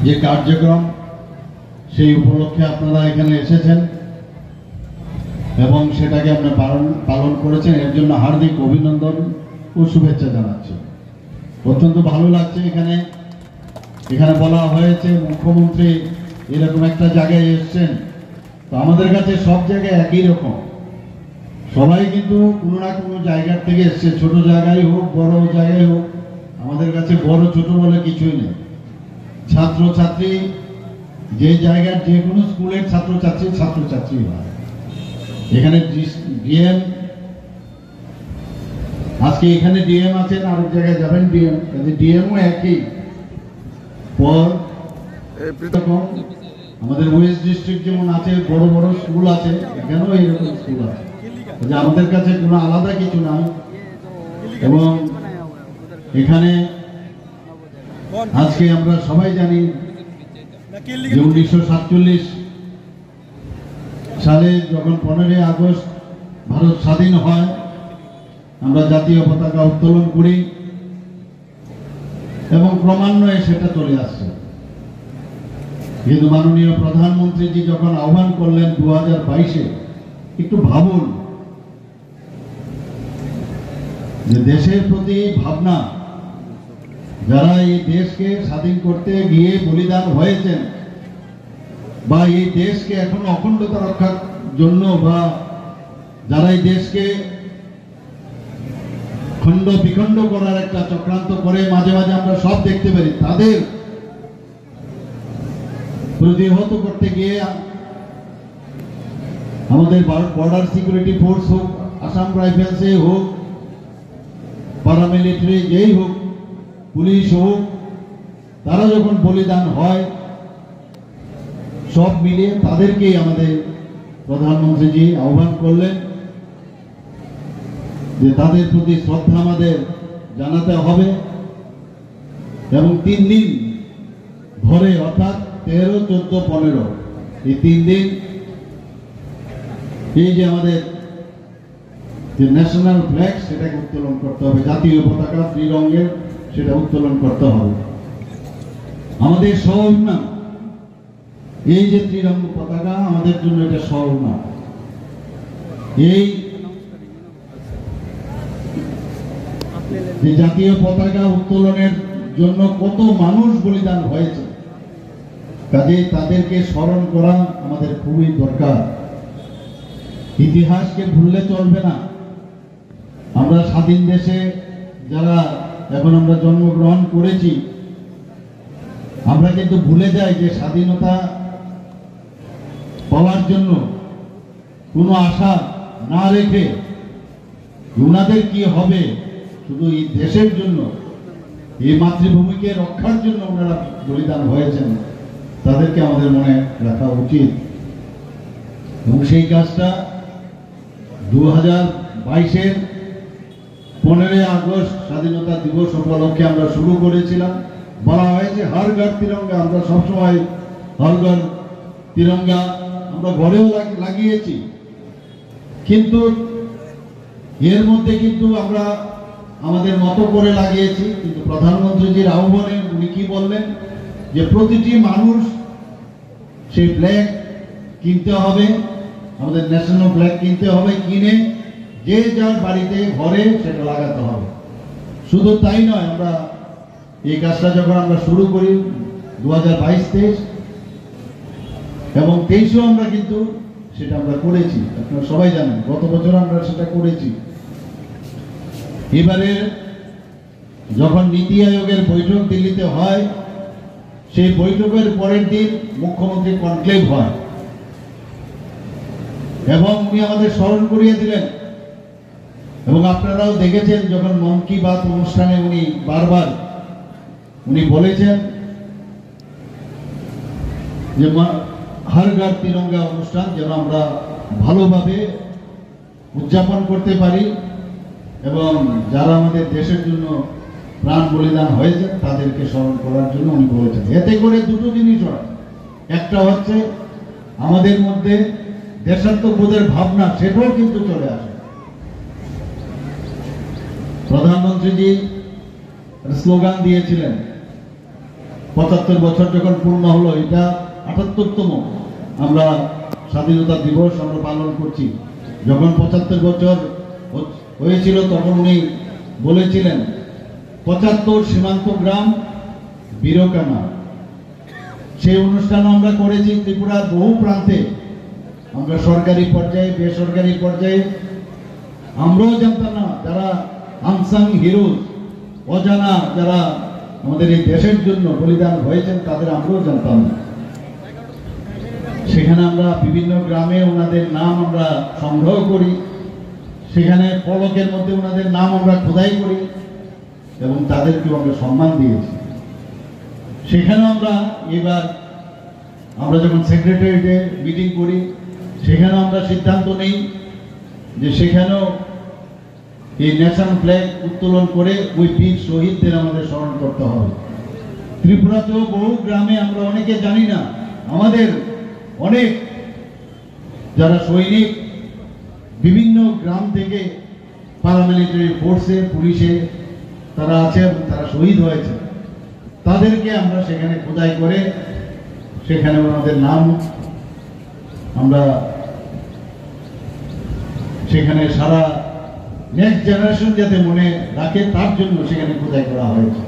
যে কার্যক্রম সেই উপলক্ষে আপনারা এখানে এসেছেন এবং সেটাকে আপনারা পালন করেছেন, এর জন্য হার্দিক অভিনন্দন ও শুভেচ্ছা জানাচ্ছি। অত্যন্ত ভালো লাগছে। এখানে বলা হয়েছে মুখ্যমন্ত্রী এরকম একটা জায়গায় এসছেন, তো আমাদের কাছে সব জায়গায় একই রকম, সবাই কিন্তু কোনো না কোনো জায়গার থেকে এসছে, ছোট জায়গায় হোক বড় জায়গায় হোক, আমাদের কাছে বড় ছোট বলে কিছুই নেই। ছাত্রছাত্রী যে জায়গার যে কোনো স্কুলের ছাত্রছাত্রী হয়। এখানে ডিএম আজকে এখানে ডিএম আছেন, আরেক জায়গায় যাবেন ডিএম, ডিএমও একই পর। আমাদের ওয়েস্ট ডিস্ট্রিক্ট যেমন আছে বড় বড় স্কুল আছে, এখানেও এইরকম স্কুল আছে, যে আমাদের কাছে কোনো আলাদা কিছু নাই। এবং এখানে আজকে আমরা সবাই জানি যে 1947 সালে যখন 15 আগস্ট ভারত স্বাধীন হয়, আমরা জাতীয় পতাকা উত্তোলন করি এবং ক্রমান্বয়ে সেটা চলে আসছে। কিন্তু মাননীয় প্রধানমন্ত্রীজি যখন আহ্বান করলেন 2022-এ, একটু ভাবুন যে দেশের প্রতি ভাবনা, যারা এই দেশকে স্বাধীন করতে গিয়ে বলিদান হয়েছেন বা এই দেশকে এখন অখণ্ডতা রক্ষার জন্য, বা যারা এই দেশকে খণ্ড বিখণ্ড করার একটা চক্রান্ত করে মাঝে মাঝে আমরা সব দেখতে পারি, তাদের প্রতিহত করতে গিয়ে আমাদের বর্ডার সিকিউরিটি ফোর্স হোক, আসাম রাইফেলসে হোক, প্যারামিলিটারি যেই হোক, পুলিশ হোক, তারা যখন বলিদান হয়, সব মিলিয়ে তাদেরকেই আমাদের প্রধানমন্ত্রীজি আহ্বান করলেন যে তাদের প্রতি শ্রদ্ধা আমাদের জানাতে হবে। এবং 3 দিন ধরে, অর্থাৎ 13, 14, 15 এই 3 দিন এই যে আমাদের যে ন্যাশনাল ফ্ল্যাগ সেটাকে উত্তোলন করতে হবে, জাতীয় পতাকা ত্রিরঙ্গের সেটা উত্তোলন করতে হবে। আমাদের শহর না, এই যে ত্রিরঙ্গ পতাকা আমাদের জন্য এটা শহর না। এই যে জাতীয় পতাকা উত্তোলনের জন্য কত মানুষ বলিদান হয়েছে, কাজে তাদেরকে স্মরণ করা আমাদের খুবই দরকার। ইতিহাসকে ভুললে চলবে না। আমরা স্বাধীন দেশে যারা এখন আমরা জন্মগ্রহণ করেছি, আমরা কিন্তু ভুলে যাই যে স্বাধীনতা পাওয়ার জন্য কোনো আশা না রেখে ওনাদের কি হবে, শুধু এই দেশের জন্য, এই মাতৃভূমিকে রক্ষার জন্য ওনারা বলিদান হয়েছেন, তাদেরকে আমাদের মনে রাখা উচিত। এবং সেই কাজটা 2022-এর 15 আগস্ট স্বাধীনতা দিবস উপলক্ষে আমরা শুরু করেছিলাম। বলা হয়েছে হর ঘর তিরঙ্গা, আমরা সবসময় হর ঘর তিরঙ্গা আমরা ঘরেও লাগিয়েছি, কিন্তু এর মধ্যে কিন্তু আমরা আমাদের মতো করে লাগিয়েছি। কিন্তু প্রধানমন্ত্রীজির আহ্বানে উনি কি বললেন যে প্রতিটি মানুষ সেই ফ্ল্যাগ কিনতে হবে, আমাদের ন্যাশনাল ফ্ল্যাগ কিনতে হবে, কিনে যে যার বাড়িতে ঘরে সেটা লাগাতে হবে। শুধু তাই নয়, আমরা এই কাজটা যখন আমরা শুরু করি 2022-23 এবং 23-এও আমরা কিন্তু সেটা আমরা করেছি, আপনারা সবাই জানেন, গত বছর আমরা সেটা করেছি। এবারে যখন নীতি আয়োগের বৈঠক দিল্লিতে হয়, সেই বৈঠকের পরের দিন মুখ্যমন্ত্রী কনক্লেভ হয় এবং উনি আমাদের স্মরণ করিয়ে দিলেন। এবং আপনারাও দেখেছেন যখন মন কি বাত অনুষ্ঠানে উনি বারবার বলেছেন যে হর ঘর তিরঙ্গা অনুষ্ঠান যেন আমরা ভালোভাবে উদযাপন করতে পারি এবং যারা আমাদের দেশের জন্য প্রাণ বলিদান হয়েছে তাদেরকে স্মরণ করার জন্য উনি বলেছেন। এতে করে দুটো জিনিস হয়, একটা হচ্ছে আমাদের মধ্যে দেশাত্মবোধের ভাবনা, সেটাও কিন্তু চলে আসে। প্রধানমন্ত্রীজি স্লোগান দিয়েছিলেন 75 বছর যখন পূর্ণ হলো, এটা 78তম আমরা স্বাধীনতা দিবস আমরা পালন করছি। যখন 75 বছর হয়েছিল তখন উনি বলেছিলেন 75 সীমান্ত গ্রাম বীরকানা। সেই অনুষ্ঠান আমরা করেছি ত্রিপুরার বহু প্রান্তে, আমরা সরকারি পর্যায়ে বেসরকারি পর্যায়ে। আমরাও জানতাম না, যারা আনসাং হিরোজ, অজানা যারা আমাদের এই দেশের জন্য বলিদান হয়েছেন, তাদের আমরাও জানতাম না। সেখানে আমরা বিভিন্ন গ্রামে ওনাদের নাম আমরা সংগ্রহ করি, সেখানে ফলকের মধ্যে ওনাদের নাম আমরা খোদাই করি এবং তাদেরকেও আমরা সম্মান দিয়েছি। সেখানে এবার আমরা যখন সেক্রেটারিয়েটে মিটিং করি, সেখানে আমরা সিদ্ধান্ত নেই যে সেখানেও এই ন্যাশনাল ফ্ল্যাগ উত্তোলন করে ওই বীর শহীদদের আমাদের স্মরণ করতে হবে। ত্রিপুরাতেও বহু গ্রামে আমরা অনেকে জানি না, আমাদের অনেক যারা সৈনিক বিভিন্ন গ্রাম থেকে প্যারামিলিটারি ফোর্সে, পুলিশে তারা আছে এবং তারা শহীদ হয়েছে, তাদেরকে আমরা সেখানে খোদাই করে সেখানে ওনাদের নাম আমরা সেখানে সারা নেক্সট জেনারেশন যাতে মনে রাখে তার জন্য সেখানে খোদাই করা হয়েছে।